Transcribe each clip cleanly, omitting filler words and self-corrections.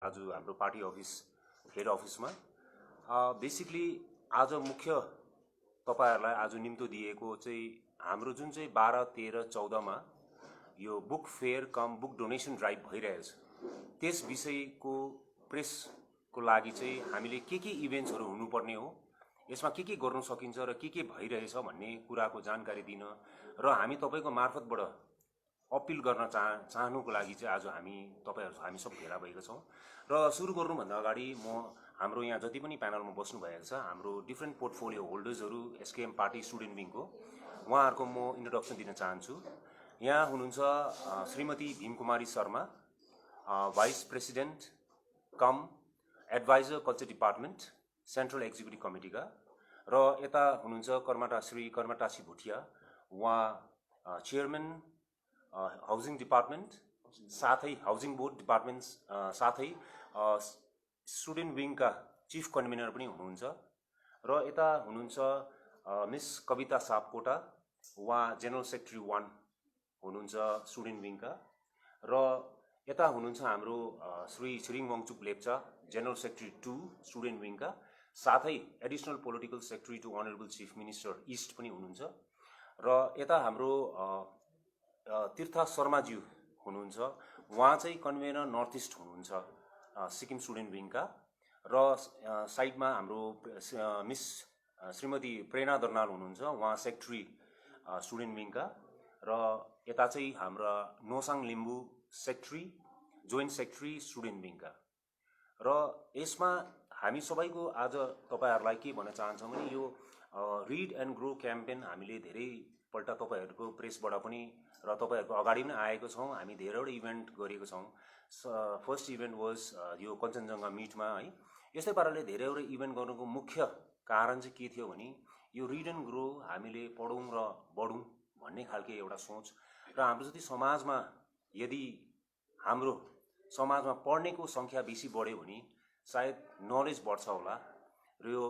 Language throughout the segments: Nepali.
आज हाम्रो पार्टी अफिस हेड अफिसमा बेसिकली आज मुख्य तपाईहरुलाई आज निम्तो दिएको चाहिँ हाम्रो जुन चाहिँ 12, 13, 14 मा यो बुक फेयर कम बुक डोनेसन ड्राइभ भइरहेछ त्यस विषयको प्रेसको लागि चाहिँ हामीले के इभेन्ट्सहरु हुनुपर्ने हो यसमा के गर्न सकिन्छ र के भइरहेछ भन्ने कुराको जानकारी दिन र हामी तपाईको मार्फतबाट अपिल गर्न चाहनुको लागि चाहिँ आज हामी सब भेला भएका छौं र सुरु गर्नुभन्दा अगाडि म हाम्रो यहाँ जति पनि प्यानलमा बस्नु भएको छ हाम्रो डिफरेन्ट पोर्टफोलियो होल्डर्सहरु एसकेएम पार्टी स्टुडेन्ट विङको उहाँहरुको म इन्ट्रोडक्सन दिन चाहन्छु। यहाँ हुनुहुन्छ Shrimati Bhimkumari Sharma, vice president cum adviser culture department central executive कमिटीका र यता हुनुहुन्छ श्री कर्मटासी भुटिया, उहाँ चेयरम्यान हाउसिङ डिपार्टमेन्ट साथै हाउसिङ बोर्ड डिपार्टमेन्ट साथै स्टुडेन्ट विङका चीफ कन्भेनर पनि हुनुहुन्छ र यता हुनुहुन्छ मिस कविता सापकोटा, उहाँ जनरल सेक्रेटरी 1 हुनुहुन्छ स्टुडेन्ट विङका र यता हुनुहुन्छ हाम्रो Shri Chhiring Wangchuk Lepcha general secretary 2 student विङका साथै additional political secretary to honourable chief minister इस्ट पनि हुनुहुन्छ र यता हाम्रो तीर्थ शर्माज्यू हुनुहुन्छ, उहाँ चाहिँ कन्भेनर नर्थ इस्ट हुनुहुन्छ सिक्किम स्टुडेन्ट विङका र साइडमा हाम्रो मिस श्रीमती प्रेरणा दर्नाल हुनुहुन्छ, उहाँ सेक्रेटरी स्टुडेन्ट विङका र यता चाहिँ हाम्रा Nosang Limboo secretary joint secretary student विङका र यसमा हामी सबैको आज तपाईहरुलाई के भन्न चाहन्छौं भने यो रिड एन्ड ग्रो क्याम्पेन हामीले धेरै पल्ट तपाईहरुको प्रेसबाट पनि र तपाईहरुको अगाडि पनि आएको छौं। हामी धेरैवटा इभेन्ट गरेको छौं। फर्स्ट इभेन्ट वाज यो कञ्चनजङ्घा मिटमा है। यस्तै पाराले धेरैवटा इभेन्ट गर्नुको मुख्य कारण चाहिँ के थियो भने यो रिड एन्ड ग्रो हामीले पढौं र बढौं भन्ने खालको एउटा सोच र हाम्रो जति समाजमा यदि हाम्रो समाजमा पढ्नेको संख्या बेसी बढ्यो भने सायद नलेज बढ्छ होला र यो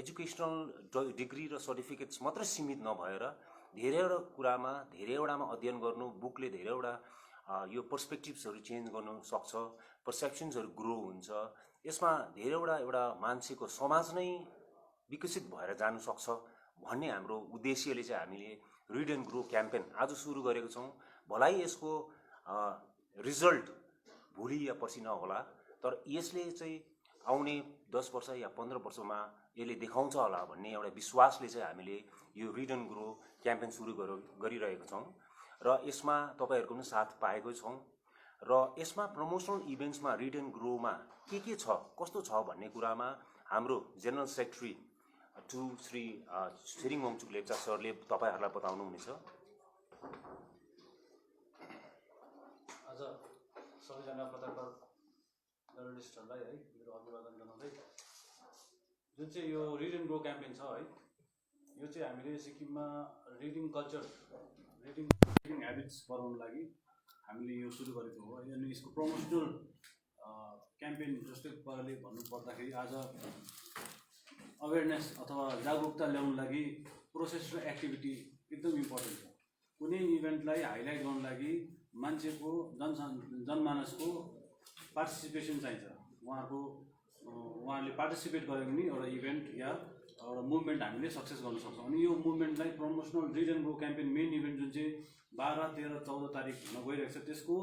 एजुकेशनल डिग्री र सर्टिफिकेट्स मात्र सीमित नभएर धेरैवटा कुरामा धेरैवटामा अध्ययन गर्नु बुकले धेरैवटा यो पर्सपेक्टिभ्सहरु चेन्ज गर्न सक्छ, पर्सेप्सन्सहरु ग्रो हुन्छ, यसमा धेरैवटा एउटा मान्छेको समाज नै विकसित भएर जानु सक्छ भन्ने हाम्रो उद्देश्यले चाहिँ हामीले रिड एन्ड ग्रो क्याम्पेन आज सुरु गरेको छौं। भलाइ यसको रिजल्ट भोलि या पर्सि नहोला, तर यसले चाहिँ आउने 10 वर्ष या 15 वर्षमा यसले देखाउँछ होला भन्ने एउटा विश्वासले चाहिँ हामीले यो रिड एन्ड ग्रो क्याम्पेन सुरु गरिरहेको छौं र यसमा तपाईहरुको पनि साथ पाएको छौं र यसमा प्रमोसनल इभेन्ट्समा रिड एन्ड ग्रोमा के छ कस्तो छ भन्ने कुरामा हाम्रो general secretary to Shri Chhiring Wangchuk Lepcha सरले तपाईहरुलाई बताउनु हुनेछ। आज सबैजना पत्रकार जर्नलिस्टहरुलाई है मेरो अभिवादन जनाउँदै जुन चाहिँ यो रिड एन्ड ग्रो क्याम्पेन छ है, यो चाहिँ हामीले सिक्किममा रिडिङ कल्चर रिडिङ ह्याबिट्स बढाउनको लागि हामीले यो सुरु गरेको हो। अनि यसको प्रमोसनल क्याम्पेन जस्तै पाराले भन्नु पर्दाखेरि आज अवेरनेस अथवा जागरुकता ल्याउनको लागि प्रोसेस र एक्टिभिटी एकदम इम्पोर्टेन्ट छ। कुनै इभेन्टलाई हाइलाइट गर्नको लागि मान्छेको जनमानसको पार्टिसिपेसन चाहिन्छ। उहाँहरूले पार्टिसिपेट गरे भने एउटा इभेन्ट या एउटा मुभमेन्ट हामीले सक्सेस गर्न सक्छौँ। अनि यो मुभमेन्टलाई promotional read and grow campaign main event जुन चाहिँ 12, 13, 14 तारिक हुन गइरहेको छ त्यसको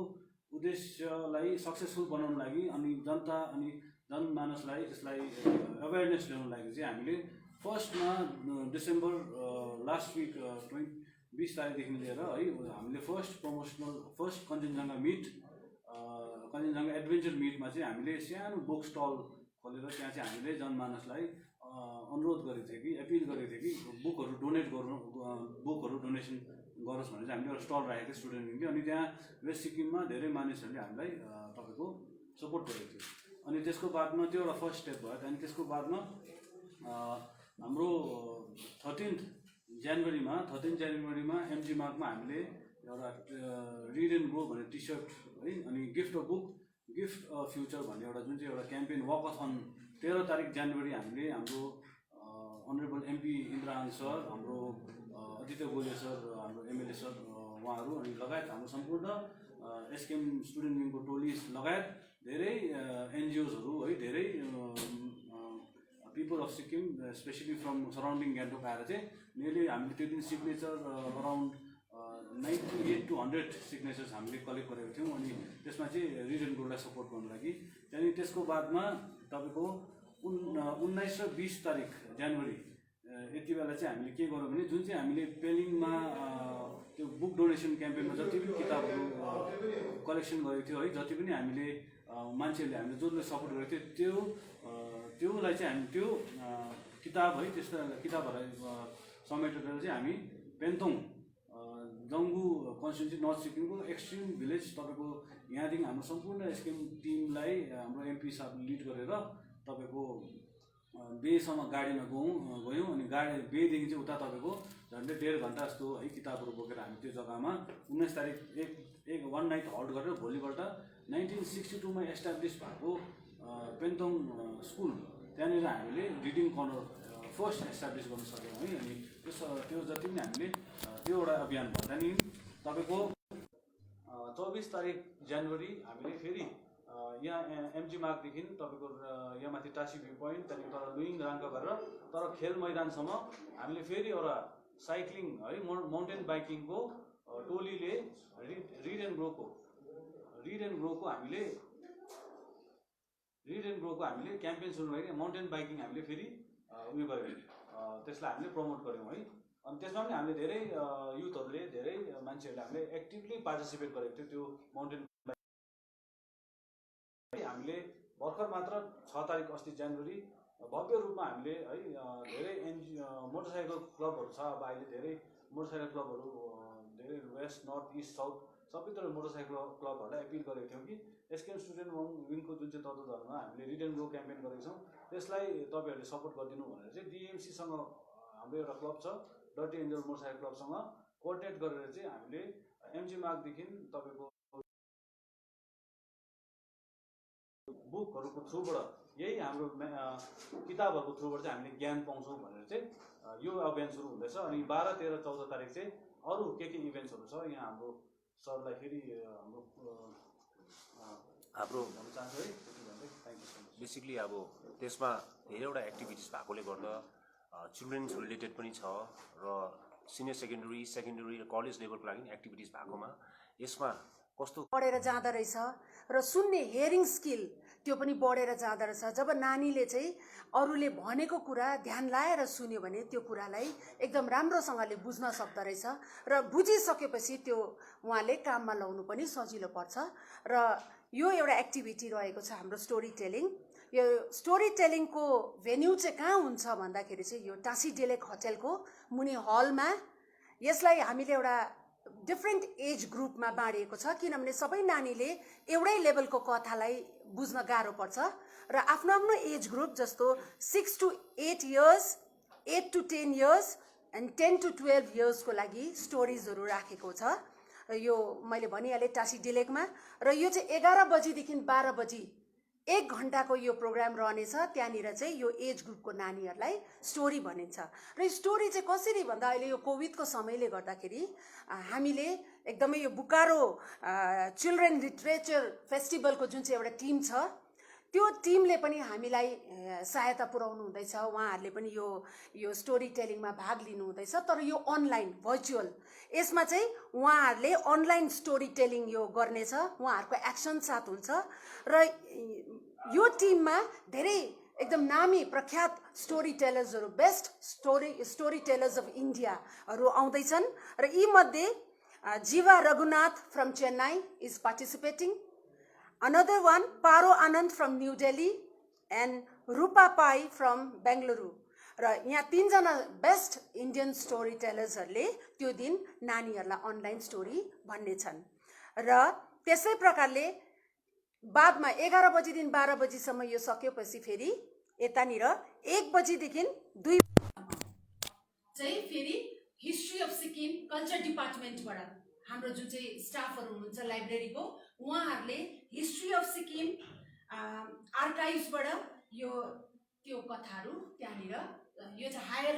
उद्देश्यलाई सक्सेसफुल बनाउनको लागि अनि जनता अनि जनमानसलाई यसलाई अवेरनेस ल्याउनको लागि चाहिँ हामीले फर्स्टमा डिसेम्बर लास्ट विक 20 तारिकदेखि लिएर है हामीले first Kanchenjunga meet Kanchenjunga adventure मिटमा चाहिँ हामीले सानो बुक स्टल खोलेर त्यहाँ चाहिँ हामीले जनमानसलाई अनुरोध गरेको थियो कि एपिल गरेको थियो कि बुकहरू डोनेट गर्नु बुकहरू डोनेसन गरोस् भनेर चाहिँ हामीले एउटा स्टल राखेको थियो स्टुडेन्ट विङले। अनि त्यहाँ वेस्ट सिक्किममा धेरै मानिसहरूले हामीलाई तपाईँको सपोर्ट गरेको थियो। अनि त्यसको बादमा त्यो एउटा फर्स्ट स्टेप भयो। अनि त्यसको बादमा हाम्रो 13 जनवरीमा एमजी मार्गमा हामीले एउटा रिड एन्ड ग्रो भन्ने टी सर्ट है अनि gift a book gift a future भन्ने एउटा जुन चाहिँ एउटा क्याम्पेन वकअथन 13 तारिक जनवरी हामीले हाम्रो अनरेबल एमपी इन्द्रहाङ सर, हाम्रो आदित्य गोले सर, हाम्रो एमएलए सर उहाँहरू अनि लगायत हाम्रो सम्पूर्ण एसकेएम स्टुडेन्ट विङको टोली लगायत धेरै एनजिओजहरू है, धेरै people of Sikkim specially from surrounding Gangtok आएर चाहिँ नियरली हामीले त्यो दिन सिग्नेचर अराउन्ड 98 to 100 सिग्नेचर्स हामीले कलेक्ट गरेको थियौँ। अनि त्यसमा चाहिँ रिजन ग्रुपलाई सपोर्ट गर्नु लागि त्यहाँदेखि त्यसको बादमा तपाईँको 19 र 20 तारिक जनवरी यति बेला चाहिँ हामीले के गर्यौँ भने जुन चाहिँ हामीले पेलिङमा त्यो बुक डोनेसन क्याम्पेनमा जति पनि किताबहरू कलेक्सन गरेको थियो है, जति पनि हामीले मान्छेहरूले हामीले जसले सपोर्ट गरेको थियो त्योलाई चाहिँ हामी त्यो किताब है, त्यस्ता किताबहरूलाई समेटेर चाहिँ हामी पेन्तोङ जङ्गु कन्स्टिट्युन्सी नर्थ सिक्किमको एक्सट्रिम भिलेज तपाईँको यहाँदेखि हाम्रो सम्पूर्ण एसकेएम टिमलाई हाम्रो एमपी साहबले लिड गरेर तपाईँको बेसम्म गाडीमा गयौँ अनि बेदेखि चाहिँ उता तपाईँको झन्डै 1.5 घन्टा जस्तो है किताबहरू बोकेर हामी त्यो जग्गामा 19 तारिक एक वान नाइट हल्ट गरेर भोलिपल्ट 1962 मा एस्टाब्लिस भएको पेन्तोङ स्कुल त्यहाँनिर हामीले रिडिङ कर्नर फर्स्ट एस्टाब्लिस गर्न सक्यौँ है। अनि त्यो जति पनि हामीले त्यो एउटा अभियान भयो। त्यहाँदेखि तपाईँको 24 तारिक जनवरी हामीले फेरि यहाँ एमजी मार्गदेखि तपाईँको यहाँ माथि टासी भ्यू पोइन्ट त्यहाँदेखि तर लुइङ राङ्का गरेर तर खेल मैदानसम्म हामीले फेरि एउटा साइक्लिङ है माउन्टेन बाइकिङको टोलीले रिड एन्ड ग्रोको हामीले क्याम्पेन सुरु गरेर माउन्टेन बाइकिङ हामीले फेरि उयो गऱ्यौँ, त्यसलाई हामीले प्रमोट गऱ्यौँ है। अनि त्यसमा पनि हामीले धेरै युथहरूले धेरै मान्छेहरूले हामीले एक्टिभली पार्टिसिपेट गरेको थियो। त्यो माउन्टेन हामीले भर्खर मात्र 6 तारिक अस्ति जनवरी भव्य रूपमा हामीले है धेरै मोटरसाइकल क्लबहरू छ। अब अहिले धेरै मोटरसाइकल क्लबहरू धेरै वेस्ट नर्थ इस्ट साउथ सबैतिर मोटरसाइकल क्लबहरूलाई एपिल गरेको थियौँ कि एसकेएम स्टुडेन्ट विङको जुन चाहिँ तत्त्वावधानमा हामीले रिड एन्ड ग्रो क्याम्पेन गरेको छौँ, त्यसलाई तपाईँहरूले सपोर्ट गरिदिनु भनेर चाहिँ डिएमसीसँग हाम्रो एउटा क्लब छ डर्टी एन्जल मोटरसाइकल क्लबसँग कोअर्डिनेट गरेर चाहिँ हामीले एमजी मार्गदेखि तपाईँको बुकहरूको थ्रुबाट यही हाम्रो किताबहरूको थ्रुबाट चाहिँ हामीले ज्ञान पाउँछौँ भनेर चाहिँ यो अभियान सुरु हुँदैछ। अनि 12, 13, 14 तारिक चाहिँ अरू के इभेन्ट्सहरू छ यहाँ हाम्रो सरलाई फेरि हाम्रो भन्न चाहन्छु है। Thank you so much. Basically अब त्यसमा धेरैवटा एक्टिभिटिज भएकोले गर्दा चिल्ड्रेन्स रिलेटेड पनि छ र सिनियर सेकेन्डरी र कलेज लेभलको लागि एक्टिभिटिज भएकोमा यसमा कस्तो बढेर जाँदो रहेछ र सुन्ने हियरिङ स्किल त्यो पनि बढेर जाँदो रहेछ। जब नानीले चाहिँ अरूले भनेको कुरा ध्यान लाएर सुन्यो भने त्यो कुरालाई एकदम राम्रोसँगले बुझ्न सक्दो रहेछ र बुझिसकेपछि त्यो उहाँले काममा ल्याउनु पनि सजिलो पर्छ। र यो एउटा एक्टिभिटी रहेको छ हाम्रो स्टोरी टेलिङ। यो स्टोरी टेलिङको भेन्यू चाहिँ कहाँ हुन्छ भन्दाखेरि चाहिँ यो टासी डेलेक होटेलको मुनि हलमा यसलाई हामीले एउटा डिफ्रेन्ट एज ग्रुपमा बाँडिएको छ, किनभने सबै नानीले एउटै लेभलको कथालाई बुझ्न गाह्रो पर्छ र आफ्नो आफ्नो एज ग्रुप जस्तो 6 to 8 years, 8 to 10 years and 10 to 12 yearsको लागि स्टोरिजहरू राखेको छ। यो मैले भनिहालेँ टासी डेलेकमा र यो चाहिँ 11 बजीदेखि 12 बजी 1 घन्टाको यो प्रोग्राम रहनेछ। त्यहाँनिर चाहिँ यो एज ग्रुपको नानीहरूलाई स्टोरी भनिन्छ र स्टोरी चाहिँ कसरी भन्दा अहिले यो कोभिडको समयले गर्दाखेरि हामीले एकदमै यो बुकारो चिल्ड्रेन लिटरेचर फेस्टिभलको जुन चाहिँ एउटा टिम छ त्यो टिमले पनि हामीलाई सहायता पुर्याउनु हुँदैछ। उहाँहरूले पनि यो स्टोरी टेलिङमा भाग लिनु हुँदैछ, तर यो अनलाइन भर्चुअल यसमा चाहिँ उहाँहरूले अनलाइन स्टोरी टेलिङ यो गर्नेछ, उहाँहरूको एक्सन साथ हुन्छ र यो टिममा धेरै एकदम नामी प्रख्यात स्टोरी टेलर्सहरू बेस्ट स्टोरी टेलर्स अफ इन्डियाहरू आउँदैछन् र यी मध्ये Jeeva Raghunath from Chennai is participating, another one Paro Anand from New Delhi and Rupa Pai from Bengaluru। र यहाँ 3 जना बेस्ट इन्डियन स्टोरी टेलर्सहरूले त्यो दिन नानीहरूलाई अनलाइन स्टोरी भन्ने छन्। र त्यसै प्रकारले बादमा 11 बजीदेखि 12 बजीसम्म यो सकेपछि फेरि यतानिर 1 बजीदेखि 2 चाहिँ फेरि हिस्ट्री अफ सिक्किम कल्चर डिपार्टमेन्टबाट हाम्रो जुन चाहिँ स्टाफहरू हुनुहुन्छ लाइब्रेरीको उहाँहरूले हिस्ट्री अफ सिक्किम आर्काइभ्सबाट यो त्यो कथाहरू त्यहाँनिर यो चाहिँ हायर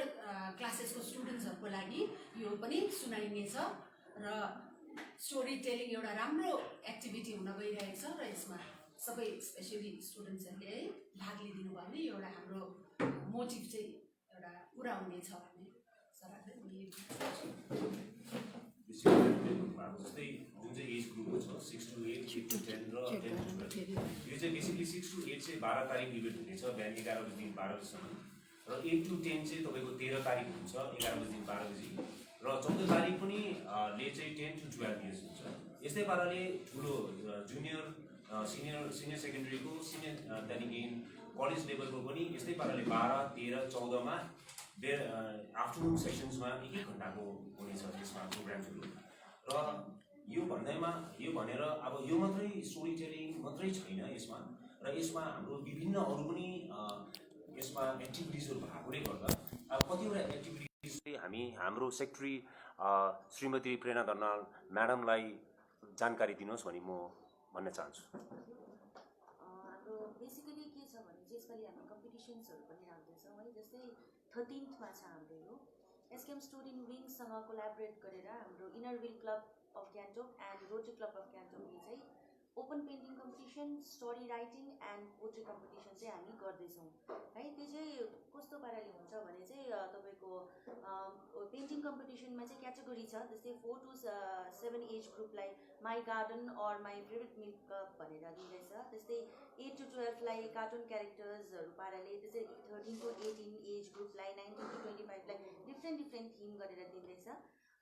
क्लासेसको स्टुडेन्ट्सहरूको लागि यो पनि सुनाइनेछ र स्टोरी टेलिङ एउटा राम्रो एक्टिभिटी हुन गइरहेको छ र यसमा सबै स्पेसली स्टुडेन्ट्सहरूले है भाग लिइदिनु भयो भने एउटा हाम्रो मोटिभ चाहिँ एउटा पुरा हुनेछ भन्ने सरहरूले मैले जस्तै जुन चाहिँ एज ग्रुपको छ 6 to 8, 8 to 10 र 10 to 12 यो चाहिँ बेसिकली 6 to 8 चाहिँ 12 तारिक इभेन्ट हुनेछ बिहान 11 बजीदेखि 12 बजीसम्म र 8 to 10 चाहिँ तपाईँको 13 तारिक हुन्छ 11 बजीदेखि 12 बजी र 14 तारिक पनि ले चाहिँ 10 to 12 इयर्स हुन्छ। यस्तै पाराले ठुलो जुनियर सिनियर सेकेन्डरीको सिनियर त्यहाँदेखि कलेज लेभलको पनि यस्तै पाराले 12, 13, 14मा आफ्टरनुन सेसन्समा 1 घन्टाको हुनेछ त्यसमा प्रोग्राम्सहरू र यो भनेर अब यो मात्रै स्टोरी टेलिङ मात्रै छैन यसमा र यसमा हाम्रो विभिन्न अरू पनि यसमा एक्टिभिटिजहरू भएकोले गर्दा अब कतिवटा एक्टिभिटिज चाहिँ हाम्रो सेक्रेटरी श्रीमती प्रेरणा दर्नाल म्याडमलाई जानकारी दिनुहोस् भनी म भन्न चाहन्छु। हाम्रो बेसिकली के छ भने चाहिँ यसपालि हामी कम्पिटिसन्सहरू पनि राख्दैछौँ है। जस्तै 13th छ हाम्रो यो एसकेएम स्टोरी विङ्ससँग कोलाबोरेट गरेर हाम्रो inner wheel club of Gangtok and rotary club of गान्तोकले चाहिँ open painting competition, story writing and poetry competition चाहिँ हामी गर्दैछौँ है। त्यो चाहिँ कस्तो पाराले हुन्छ भने चाहिँ तपाईँको पेन्टिङ कम्पिटिसनमा चाहिँ क्याटेगोरी छ। जस्तै 4 to 7 एज ग्रुपलाई my garden or my favourite milk भनेर दिँदैछ। त्यस्तै 8 to 12लाई कार्टुन क्यारेक्टर्सहरू पाराले, त्यस्तै 13 to 18 एज ग्रुपलाई, 19 to 25लाई डिफ्रेन्ट थिम गरेर दिँदैछ।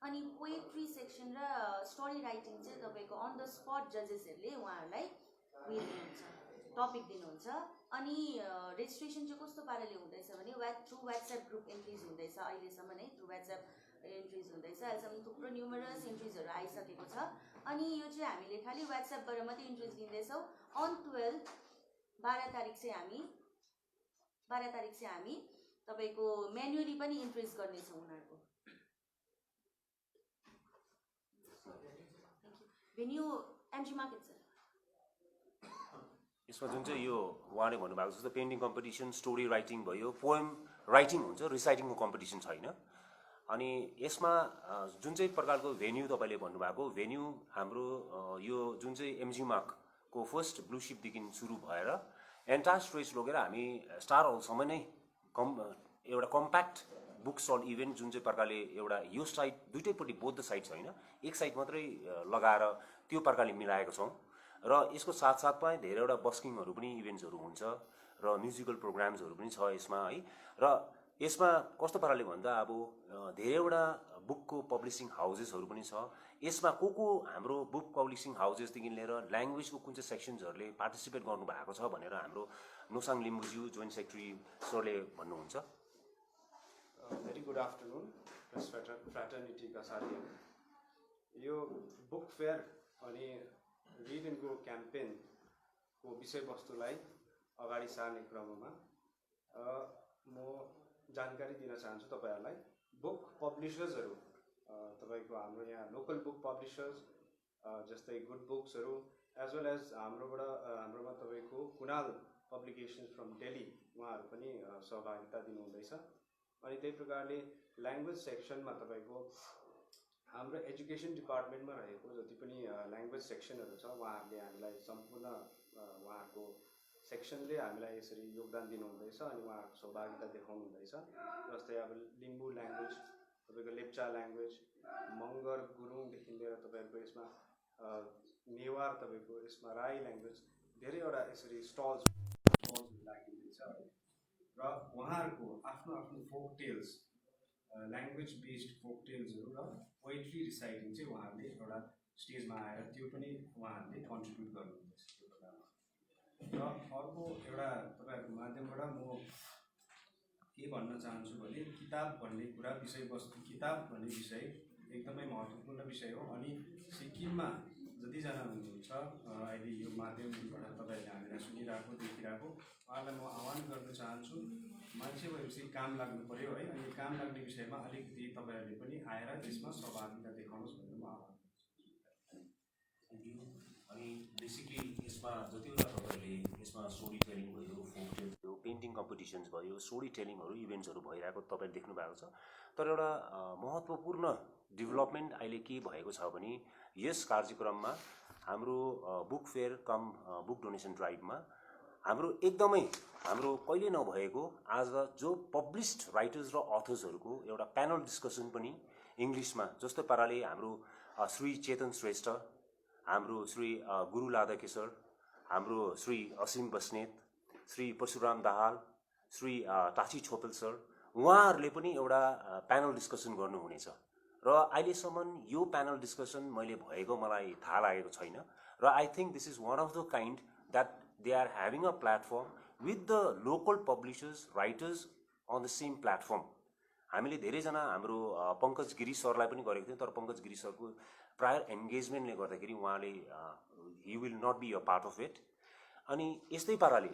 अनि पोएट्री सेक्सन र स्टोरी राइटिङ चाहिँ तपाईँको अन द स्पट जजेसहरूले उहाँहरूलाई उयो दिनुहुन्छ, टपिक दिनुहुन्छ। अनि रेजिस्ट्रेसन चाहिँ कस्तो पाराले हुँदैछ भने थ्रु वाट्सएप ग्रुप एन्ट्रिज हुँदैछ अहिलेसम्म है। थ्रु वाट्सएप एन्ट्रिज हुँदैछ, अहिलेसम्म थुप्रो न्युमरस एन्ट्रिजहरू आइसकेको छ। अनि यो चाहिँ हामीले खालि वाट्सएपबाट मात्रै इन्ट्रिज दिँदैछौँ। अन 12 तारिक चाहिँ हामी तपाईँको म्यानुअली पनि इन्ट्रिज गर्नेछौँ उनीहरूको। Venue MG market sir. यसमा जुन चाहिँ यो उहाँले भन्नुभएको जस्तो पेन्टिङ कम्पिटिसन, स्टोरी राइटिङ भयो, पोएम राइटिङ हुन्छ, रिसाइटिङको कम्पिटिसन छैन। अनि यसमा जुन चाहिँ प्रकारको भेन्यू तपाईँले भन्नुभएको भेन्यू हाम्रो यो जुन चाहिँ एमजी मार्कको फर्स्ट ब्लू सिपदेखि सुरु भएर एन्टायर स्ट्रेच लगेर हामी स्टार हलसम्म नै एउटा कम्प्याक्ट बुक स्टल इभेन्ट जुन चाहिँ प्रकारले एउटा यो साइड दुइटैपट्टि बोथ द साइड छैन, एक साइड मात्रै लगाएर त्यो प्रकारले मिलाएको छौँ। र यसको साथसाथमा धेरैवटा बस्किङहरू पनि इभेन्ट्सहरू हुन्छ र म्युजिकल प्रोग्राम्सहरू पनि छ यसमा है। र यसमा कस्तो पाराले भन्दा अब धेरैवटा बुकको पब्लिसिङ हाउसेसहरू पनि छ। यसमा को हाम्रो बुक पब्लिसिङ हाउसेसदेखि लिएर ल्याङ्ग्वेजको कुन चाहिँ सेक्सन्सहरूले पार्टिसिपेट गर्नुभएको छ भनेर हाम्रो नोसाङ लिम्बुज्यू जोइन्ट सेक्रेटरी सरले भन्नुहुन्छ। भेरी गुड आफ्टरनुन प्रेस फ्राटर्निटीका साथीहरू। यो बुक फेयर अनि रिड एन्ड ग्रो क्याम्पेनको विषयवस्तुलाई अगाडि सार्ने क्रममा म जानकारी दिन चाहन्छु तपाईँहरूलाई। बुक पब्लिसर्सहरू तपाईँको हाम्रो यहाँ लोकल बुक पब्लिसर्स जस्तै गुड बुक्सहरू एज वेल एज हाम्रोमा तपाईँको कुनाल पब्लिकेसन्स फ्रम दिल्ली उहाँहरू पनि सहभागिता दिनुहुँदैछ। अनि त्यही प्रकारले ल्याङ्ग्वेज सेक्सनमा तपाईँको हाम्रो एजुकेसन डिपार्टमेन्टमा रहेको जति पनि ल्याङ्ग्वेज सेक्सनहरू छ उहाँहरूले हामीलाई सम्पूर्ण उहाँहरूको सेक्सनले हामीलाई यसरी योगदान दिनुहुँदैछ अनि उहाँहरूको सहभागिता देखाउनुहुँदैछ। जस्तै अब लिम्बू ल्याङ्ग्वेज, तपाईँको लेप्चा ल्याङ्ग्वेज, मगर गुरुङदेखि लिएर तपाईँहरूको यसमा नेवार, तपाईँको यसमा राई ल्याङ्ग्वेज धेरैवटा यसरी स्टल्सहरू राखिँदैछ र उहाँहरूको आफ्नो folk tales, language based folk टेल्सहरू र पोइट्री रिसाइटिङ चाहिँ उहाँहरूले एउटा स्टेजमा आएर त्यो पनि उहाँहरूले कन्ट्रिब्युट गर्नुहुँदैछ त्यो कुरामा। र अर्को एउटा तपाईँहरूको माध्यमबाट म के भन्न चाहन्छु भने किताब भन्ने कुरा, विषयवस्तु, किताब भन्ने विषय एकदमै महत्त्वपूर्ण विषय हो। अनि सिक्किममा जतिजना हुनुहुन्छ अहिले यो माध्यमबाट तपाईँहरूले हामीलाई सुनिरहेको देखिरहेको उहाँलाई म आह्वान गर्न चाहन्छु। मान्छे भएपछि काम लाग्नु पऱ्यो है। अनि काम लाग्ने विषयमा अलिकति तपाईँहरूले पनि आएर यसमा सहभागिता देखाउनुहोस् भनेर म आह्वान गर्छु। अनि बेसिकली यसमा जतिवटा तपाईँहरूले यसमा स्टोरी टेलिङ भयो, फोक टेल भयो, पेन्टिङ कम्पिटिसन्स भयो, स्टोरी टेलिङहरू इभेन्ट्सहरू भइरहेको तपाईँले देख्नु भएको छ। तर एउटा महत्त्वपूर्ण डेभलपमेन्ट अहिले के भएको छ भने यस कार्यक्रममा हाम्रो बुक फेयर कम बुक डोनेसन ड्राइभमा हाम्रो एकदमै हाम्रो कहिले नभएको आज जो पब्लिस्ड राइटर्स र अथर्सहरूको एउटा प्यानल डिस्कसन पनि इङ्ग्लिसमा जस्तो पाराले हाम्रो श्री चेतन श्रेष्ठ, हाम्रो श्री गुरु लाधकेशर, हाम्रो श्री असीम बस्नेत, श्री परशुराम दाहाल, श्री टाची छोपेल सर, उहाँहरूले पनि एउटा प्यानल डिस्कसन गर्नुहुनेछ र अहिलेसम्म यो प्यानल डिस्कसन मैले भएको मलाई थाहा लागेको छैन र I think this is one of the kind that they are having a platform with the local publishers writers on the same platform. हामीले धेरैजना हाम्रो पङ्कज गिरी सरलाई पनि गरेको थियौँ, तर पङ्कज गिरी सरको प्रायर एन्गेजमेन्टले गर्दाखेरि उहाँले he will not be a part of it. अनि यस्तै पाराले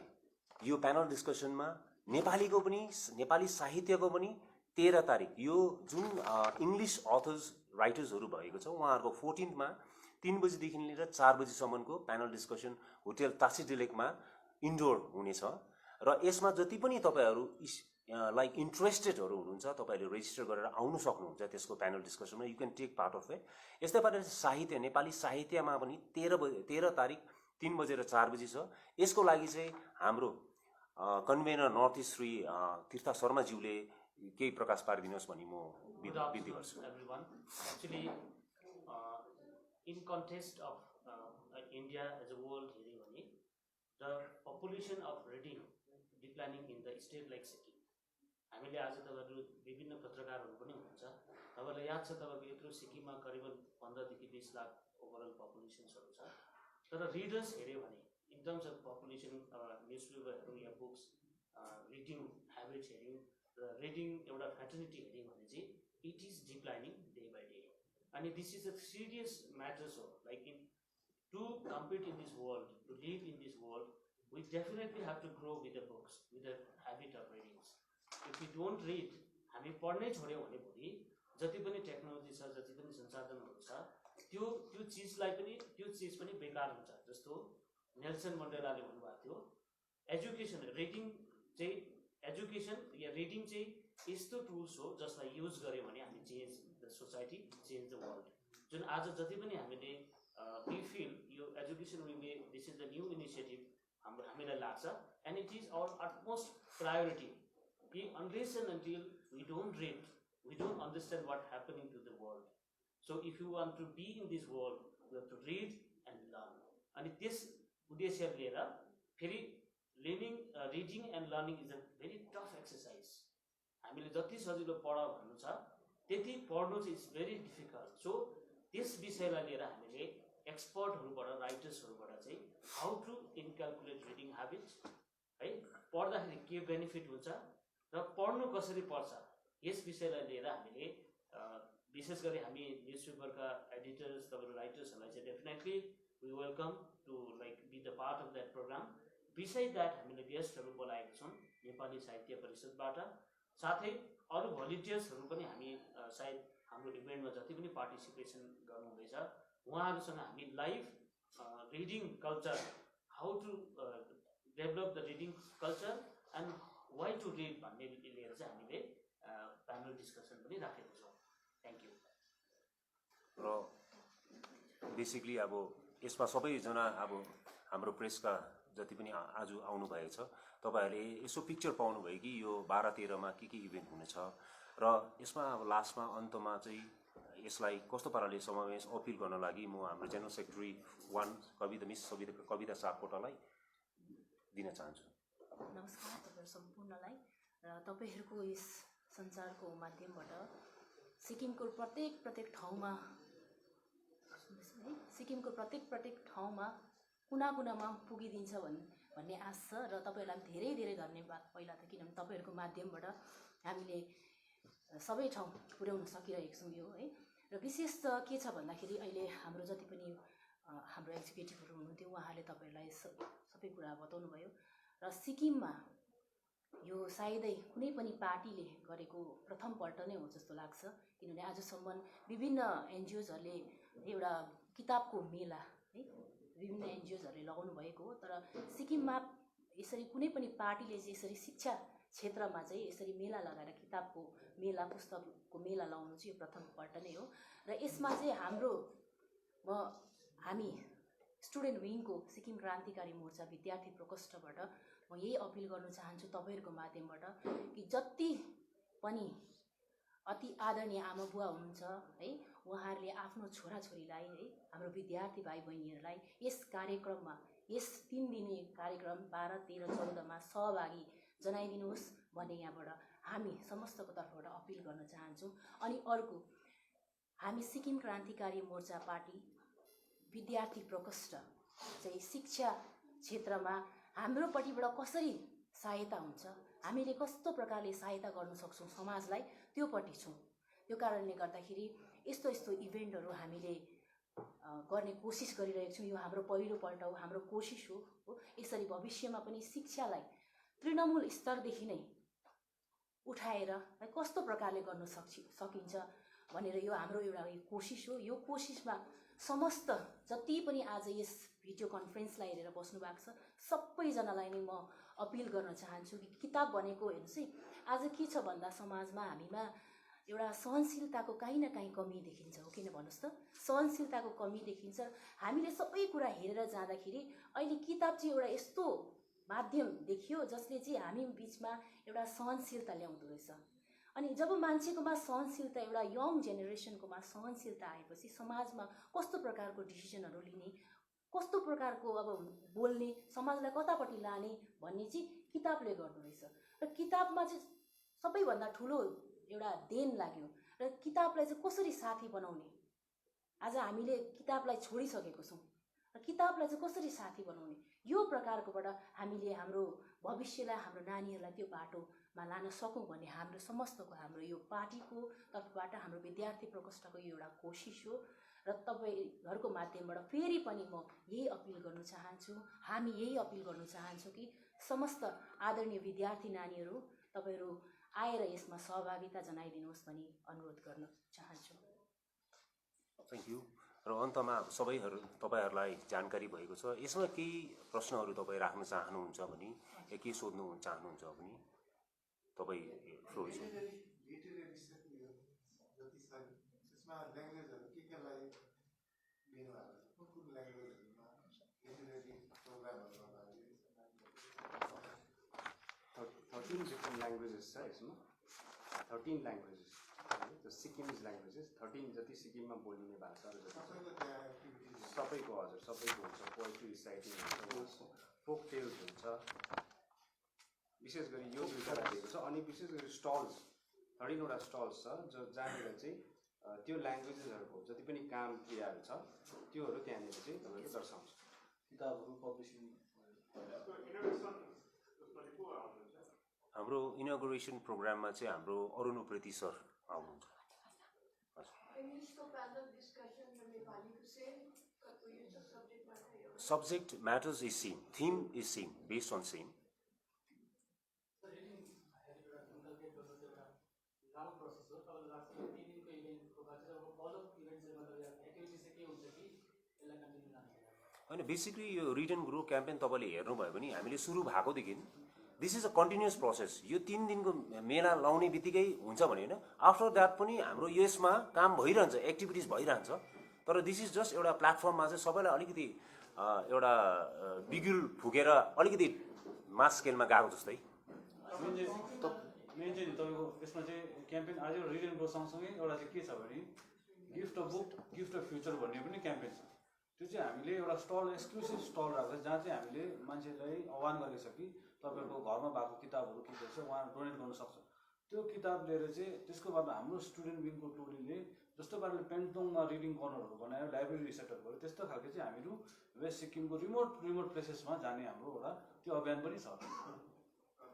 यो प्यानल डिस्कसनमा नेपालीको पनि नेपाली साहित्यको पनि 13 तारिक यो जुन इङ्ग्लिस अथर्स राइटर्सहरू भएको छ उहाँहरूको 14मा 3 बजीदेखि लिएर 4 बजीसम्मको प्यानल डिस्कसन होटेल तासी डिलेकमा इन्डोर हुनेछ र यसमा जति पनि तपाईँहरू लाइक इन्ट्रेस्टेडहरू हुनुहुन्छ तपाईँहरूले रेजिस्टर गरेर आउनु सक्नुहुन्छ त्यसको प्यानल डिस्कसनमा, you can take part of it. यस्तै पाराले साहित्य नेपाली साहित्यमा पनि 13 तारिक 3 बजेर 4 बजी छ। यसको लागि चाहिँ हाम्रो कन्भेनर नर्थ इस्ट श्री तीर्थ शर्माज्यूले केही प्रकाश पारिदिनुहोस् भनी म विनती गर्छु। Actually, in context of India as a world हेऱ्यो भने the population of reading declining in the state like Sikkim, हामीले आज तपाईँहरू विभिन्न पत्रकारहरू पनि हुनुहुन्छ, तपाईँलाई याद छ तपाईँको यत्रो सिक्किममा करिबन 15 देखि 20 लाख ओभरअल पपुलेसन्सहरू छ, तर रिडर्स हेऱ्यो भने in terms of population news पेपरहरू या बुक्स रिडिङ ह्याबिट्स हेऱ्यौँ र रिडिङ एउटा फ्याटर्निटी हेऱ्यौँ भने चाहिँ it is declining day by day. अनि this is a serious matters हो, like in to compete in this world, to live in this world, we definitely have to grow with the books, with the habit of readings. If you don't read, हामी पढ्नै छोड्यौँ भने भोलि जति पनि टेक्नोलोजी छ, जति पनि संसाधनहरू छ, त्यो चिज पनि बेकार हुन्छ। जस्तो नेल्सन मण्डेलाले भन्नुभएको थियो, एजुकेसन या रिडिङ चाहिँ यस्तो टुल्स हो जसलाई युज गऱ्यो भने हामी change the society, change the world. जुन आज जति पनि हामीले वी फिल यो एजुकेसन विङले this is the new initiative हामीलाई लाग्छ, and it is our utmost priority कि unless and until we don't read, we don't understand what happening to the world. So if you want to be in this world, you have to read and learn. अनि त्यस उद्देश्य लिएर फेरि reading and learning is a very tough exercise. हामीले जति सजिलो पढ भन्नु छ त्यति पढ्नु चाहिँ इट्स भेरी डिफिकल्ट। सो त्यस विषयलाई लिएर हामीले एक्सपर्टहरूबाट, राइटर्सहरूबाट चाहिँ हाउ टु इनक्यालकुलेट रिडिङ ह्याबिट्स, है, पढ्दाखेरि के बेनिफिट हुन्छ र पढ्नु कसरी पर्छ, यस विषयलाई लिएर हामीले विशेष गरी हामी न्युज पेपरका एडिटर्स, तपाईँहरू राइटर्सहरूलाई चाहिँ definitely we welcome to like be the part of that program. Beside that हामीले गेस्टहरू बोलाएको छौँ नेपाली साहित्य परिषदबाट, साथै अरू भलिन्टियर्सहरू पनि हामी सायद हाम्रो इभेन्टमा जति पनि पार्टिसिपेसन गर्नुहुँदैछ उहाँहरूसँग हामी live reading culture, how to develop the reading culture and why to read भन्ने लिएर चाहिँ हामीले प्यानल डिस्कसन पनि राखेको छौँ। Thank you. र बेसिकली अब यसमा सबैजना अब हाम्रो प्रेसका जति पनि आज आउनुभएको छ तपाईँहरूले यसो पिक्चर पाउनुभयो कि यो 12-13मा के इभेन्ट हुनेछ र यसमा अब लास्टमा अन्तमा चाहिँ यसलाई कस्तो पाराले समावेश अपिल गर्न लागि म हाम्रो जेनरल सेक्रेटरी 1 मिस कविता सापकोटालाई दिन चाहन्छु। नमस्कार तपाईहरु सम्पूर्णलाई। र तपाईहरुको यस सञ्चारको माध्यमबाट सिक्किमको प्रत्येक ठाउँमा सिक्किमको प्रत्येक ठाउँमा कुना-कुनामा पुगिदिन्छ भन्ने आश छ र तपाईहरुलाई धेरै धेरै धन्यवाद पहिला त, किनभने तपाईहरुको माध्यमबाट हामीले सबै ठाउँ पुर्याउन सकिरहेको छौँ यो, है। र विशेष त के छ भन्दाखेरि अहिले हाम्रो जति पनि हाम्रो एक्जिक्युटिभहरू हुनुहुन्थ्यो उहाँहरूले तपाईहरुलाई सबै कुरा बताउनु भयो र सिक्किममा यो सायदै कुनै पनि पार्टीले गरेको प्रथम पल्ट नै हो जस्तो लाग्छ, किनभने आजसम्म विभिन्न एनजिओजहरूले एउटा किताबको मेला, है, विभिन्न एनजिओजहरूले लगाउनु भएको हो, तर सिक्किममा यसरी कुनै पनि पार्टीले चाहिँ यसरी शिक्षा क्षेत्रमा चाहिँ यसरी मेला लगाएर किताबको मेला, पुस्तकको मेला लगाउनु चाहिँ यो प्रथमपल्ट नै हो। र यसमा चाहिँ हामी स्टुडेन्ट विङको सिक्किम क्रान्तिकारी मोर्चा विद्यार्थी प्रकोष्ठबाट म यही अपिल गर्न चाहन्छु तपाईँहरूको माध्यमबाट कि जति पनि अति आदरणीय आमा बुवा हुनुहुन्छ है, उहाँहरूले आफ्नो छोराछोरीलाई है, हाम्रो विद्यार्थी भाइ बहिनीहरूलाई यस कार्यक्रममा, यस 3 दिने कार्यक्रम 12, 13, 14मा सहभागी जनाइदिनुहोस् भन्ने यहाँबाट हामी समस्तको तर्फबाट अपिल गर्न चाहन्छौँ। अनि अर्को, हामी सिक्किम क्रान्तिकारी मोर्चा पार्टी विद्यार्थी प्रकोष्ठ चाहिँ शिक्षा क्षेत्रमा हाम्रोपट्टिबाट कसरी सहायता हुन्छ, हामीले कस्तो प्रकारले सहायता गर्न सक्छौँ समाजलाई, त्योपट्टि छौँ। त्यो कारणले गर्दाखेरि यस्तो इभेन्टहरू हामीले गर्ने कोसिस गरिरहेको छौँ। यो हाम्रो पहिलोपल्ट हो, हाम्रो कोसिस हो। यसरी भविष्यमा पनि शिक्षालाई तृणमूल स्तरदेखि नै उठाएर कस्तो प्रकारले गर्न सकिन्छ भनेर यो हाम्रो एउटा कोसिस हो। यो कोसिसमा समस्त जति पनि आज यस भिडियो कन्फरेन्सलाई हेरेर बस्नु भएको छ सबैजनालाई नै म अपिल गर्न चाहन्छु कि किताब भनेको हेर्नुहोस् है, आज के छ भन्दा समाजमा हामीमा एउटा सहनशीलताको काहीँ न काहीँ कमी देखिन्छ, हो किन भन्नुहोस् त? सहनशीलताको कमी देखिन्छ। हामीले सबै कुरा हेरेर जाँदाखेरि अहिले किताब चाहिँ एउटा यस्तो माध्यम देखियो जसले चाहिँ हामी बिचमा एउटा सहनशीलता ल्याउँदो रहेछ। अनि जब मान्छेकोमा सहनशीलता, एउटा यङ जेनेरेसनकोमा सहनशीलता आएपछि समाजमा कस्तो प्रकारको डिसिजनहरू लिने, कस्तो प्रकारको अब बोल्ने, समाजलाई कतापट्टि लाने भन्ने चाहिँ किताबले गर्दो रहेछ। र किताबमा चाहिँ सबैभन्दा ठुलो एउटा देन लाग्यो। र किताबलाई चाहिँ कसरी साथी बनाउने, आज हामीले किताबलाई छोडिसकेको छौँ। र किताबलाई चाहिँ कसरी साथी बनाउने, यो प्रकारकोबाट हामीले हाम्रो भविष्यलाई, हाम्रो नानीहरूलाई त्यो बाटोमा लान सकौँ भन्ने हाम्रो समस्तको, हाम्रो यो पार्टीको तर्फबाट, हाम्रो विद्यार्थी प्रकोष्ठको यो एउटा कोसिस हो। र तपाईँहरूको माध्यमबाट फेरि पनि म यही अपिल गर्न चाहन्छु, हामी यही अपिल गर्न चाहन्छौँ कि समस्त आदरणीय विद्यार्थी नानीहरू तपाईँहरू आएर यसमा सहभागिता जनाइदिनुहोस् भनी अनुरोध गर्न चाहन्छु। Thank you. र अन्तमा तपाईँहरूलाई जानकारी भएको छ। यसमा केही प्रश्नहरू तपाईँ राख्न चाहनुहुन्छ भने या के सोध्नु चाहनुहुन्छ भने तपाईँ फ्लोर छ। डिफ्रेन्ट ल्याङ्ग्वेजेस छ यसमा, 13 ल्याङ्ग्वेजेस, त्यो सिक्किमिज ल्याङ्ग्वेजेस 13 जति सिक्किममा बोलिने भाषाहरू जति सबैको, हजुर सबैको हुन्छ। पोएट्री रिसाइटिङ हुन्छ, फोक टेल्स हुन्छ, विशेष गरी यो दुईवटा राखेको छ। अनि विशेष गरी स्टल्स, 13 वटा स्टल्स छ जहाँनिर चाहिँ त्यो ल्याङ्ग्वेजेसहरूको जति पनि काम क्रियाहरू छ त्योहरू त्यहाँनिर चाहिँ तपाईँले दर्शाउँछ। किताबहरू पब्लिसिङ हाम्रो इनोग्रेसन प्रोग्राममा चाहिँ हाम्रो अरुण उप्रेती सर आउनुहुन्छ। Subject matters is same, theme is same, based on same. होइन, बेसिकली यो रिड एन्ड ग्रो क्याम्पेन तपाईँले हेर्नुभयो भने हामीले सुरु भएकोदेखि this is a continuous process. यो 3 दिनको मेला लाउने बित्तिकै हुन्छ भने होइन, आफ्टर द्याट पनि हाम्रो यसमा काम भइरहन्छ, एक्टिभिटिज भइरहन्छ। तर दिस इज जस्ट एउटा प्लेटफर्ममा चाहिँ सबैलाई अलिकति एउटा बिगुल फुकेर अलिकति मास स्केलमा गएको जस्तै। मेन चाहिँ तपाईँको यसमा चाहिँ क्याम्पेन आज रिड एन्ड ग्रो सँगसँगै एउटा चाहिँ के छ भने gift of book, gift of future भन्ने पनि क्याम्पेन छ। त्यो चाहिँ हामीले एउटा स्टल, एक्सक्लुसिभ स्टल राख्छ जहाँ चाहिँ हामीले मान्छेलाई आह्वान गरेको छ कि तपाईँहरूको घरमा भएको किताबहरू के के छ उहाँहरू डोनेट गर्न सक्छ। त्यो किताब लिएर चाहिँ त्यसको बादमा हाम्रो स्टुडेन्ट विङको टोलीले जस्तो पाराले पेन्टोङमा रिडिङ कर्नरहरू बनायो, लाइब्रेरी सेटअप गर्यो, त्यस्तो खालको चाहिँ हामीहरू वेस्ट सिक्किमको रिमोट प्लेसेसमा जाने हाम्रो एउटा त्यो अभियान पनि छ।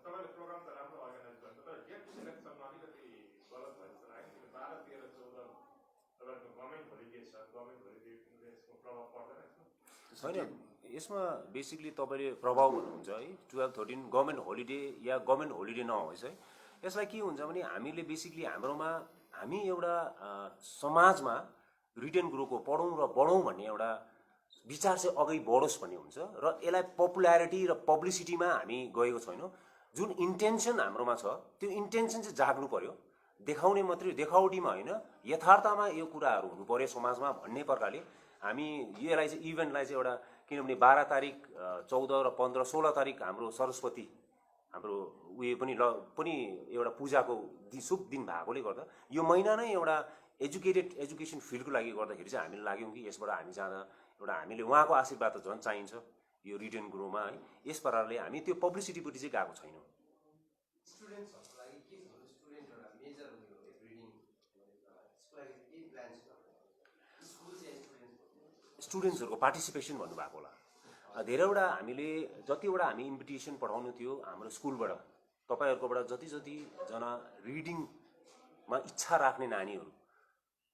तपाईँले प्रोग्राम त राम्रो अर्गनाइज गर्छ, तर डेट सिलेक्सनमा अलिकति गलत भयो जस्तो लाग्यो। 12, 13, 14 तपाईँहरूको गभर्मेन्ट होलिडे छ, गभर्मेन्ट होलिडेको प्रभाव पर्दैन छैन। यसमा बेसिकली तपाईँले प्रभाव भन्नुहुन्छ है, 12, 13 गभर्मेन्ट होलिडे या गभर्मेन्ट होलिडे नहोस् है। यसलाई के हुन्छ भने हामीले बेसिकली हाम्रोमा हामी एउटा समाजमा रिड एन्ड ग्रोको पढौँ र बढौँ भन्ने एउटा विचार चाहिँ अगाडि बढोस् भन्ने हुन्छ। र यसलाई पपुल्यारिटी र पब्लिसिटीमा हामी गएको छैनौँ। जुन इन्टेन्सन हाम्रोमा छ त्यो इन्टेन्सन चाहिँ जाग्नु पर्यो। देखाउने मात्रै देखावटीमा होइन, यथार्थमा यो कुराहरू हुनु पर्यो समाजमा भन्ने प्रकारले हामी यसलाई चाहिँ इभेन्टलाई चाहिँ एउटा, किनभने 12 तारिक 14 र 15 16 तारिक हाम्रो सरस्वती हाम्रो उयो पनि एउटा पूजाको शुभ दिन भएकोले गर्दा यो महिना नै एउटा एजुकेसन फिल्डको लागि गर्दाखेरि चाहिँ हामीले लाग्यौँ कि यसबाट हामी जाँदा एउटा हामीले उहाँको आशीर्वाद त झन् चाहिन्छ यो रिड एन्ड ग्रोमा है। यस प्रकारले हामी त्यो पब्लिसिटीपट्टि चाहिँ गएको छैनौँ। स्टुडेन्ट्सहरूको पार्टिसिपेसन भन्नुभएको होला। धेरैवटा हामीले जतिवटा हामी इन्भिटेसन पठाउनु थियो हाम्रो स्कुलबाट, तपाईँहरूकोबाट जतिजना रिडिङमा इच्छा राख्ने नानीहरू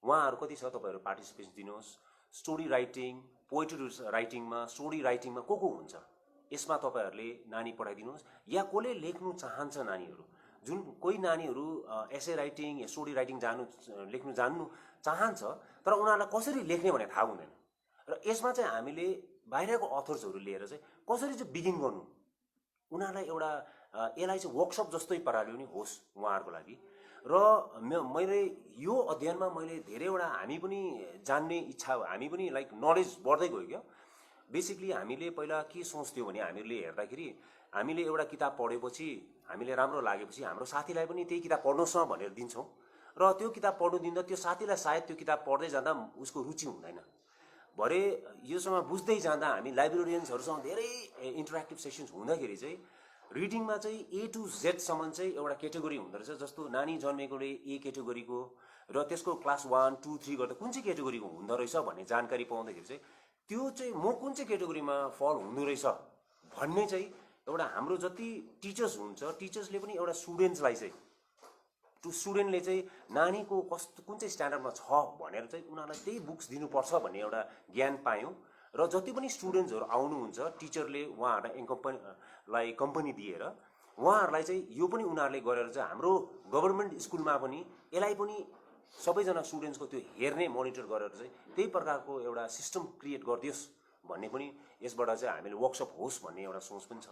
उहाँहरू कति छ तपाईँहरू पार्टिसिपेसन दिनुहोस्। स्टोरी राइटिङ, पोएट्री राइटिङमा, स्टोरी राइटिङमा को हुन्छ यसमा तपाईँहरूले नानी पठाइदिनुहोस्। या कसले लेख्नु चाहन्छ नानीहरू, जुन कोही नानीहरू एसे राइटिङ या स्टोरी राइटिङ लेख्नु जान्नु चाहन्छ तर उनीहरूलाई कसरी लेख्ने भने थाहा हुँदैन। र यसमा चाहिँ हामीले बाहिरको अथर्सहरू लिएर चाहिँ कसरी चाहिँ बिगिन गर्नु, उनीहरूलाई एउटा यसलाई चाहिँ वर्कसप जस्तै पाराले पनि होस् उहाँहरूको लागि। र मैले यो अध्ययनमा मैले धेरैवटा हामी पनि जान्ने इच्छा, हामी पनि लाइक नलेज बढ्दै गयो क्या। बेसिकली हामीले पहिला के सोच्थ्यौँ भने हामीले हेर्दाखेरि हामीले एउटा किताब पढेपछि हामीले राम्रो लागेपछि हाम्रो साथीलाई पनि त्यही किताब पढ्नुहोस् न भनेर दिन्छौँ। र त्यो किताब पढ्नु दिँदा त्यो साथीलाई सायद त्यो किताब पढ्दै जाँदा उसको रुचि हुँदैन। भरे योसँग बुझ्दै जाँदा हामी लाइब्रेरियन्सहरूसँग धेरै इन्टरेक्टिभ सेसन्स हुँदाखेरि चाहिँ रिडिङमा चाहिँ A to Z सम्म चाहिँ एउटा क्याटेगोरी हुँदो रहेछ। जस्तो नानी जन्मेकोले A क्याटेगोरीको र त्यसको क्लास 1, 2, 3 गर्दा कुन चाहिँ क्याटेगोरीको हुँदो रहेछ भन्ने जानकारी पाउँदाखेरि चाहिँ त्यो चाहिँ म कुन चाहिँ क्याटेगोरीमा फल हुँदो रहेछ भन्ने चाहिँ एउटा हाम्रो जति टिचर्स हुन्छ टिचर्सले पनि एउटा स्टुडेन्टले चाहिँ नानीको कस्तो कुन चाहिँ स्ट्यान्डर्डमा छ भनेर चाहिँ उनीहरूलाई त्यही बुक्स दिनुपर्छ भन्ने एउटा ज्ञान पायौँ। र जति पनि स्टुडेन्ट्सहरू आउनुहुन्छ टिचरले उहाँहरूलाई कम्पनी दिएर उहाँहरूलाई चाहिँ यो पनि उनीहरूले गरेर चाहिँ हाम्रो गभर्मेन्ट स्कुलमा पनि यसलाई पनि सबैजना स्टुडेन्ट्सको त्यो हेर्ने मोनिटर गरेर चाहिँ त्यही प्रकारको एउटा सिस्टम क्रिएट गरिदियोस् भन्ने पनि यसबाट चाहिँ हामीले वर्कसप होस् भन्ने एउटा सोच पनि छ।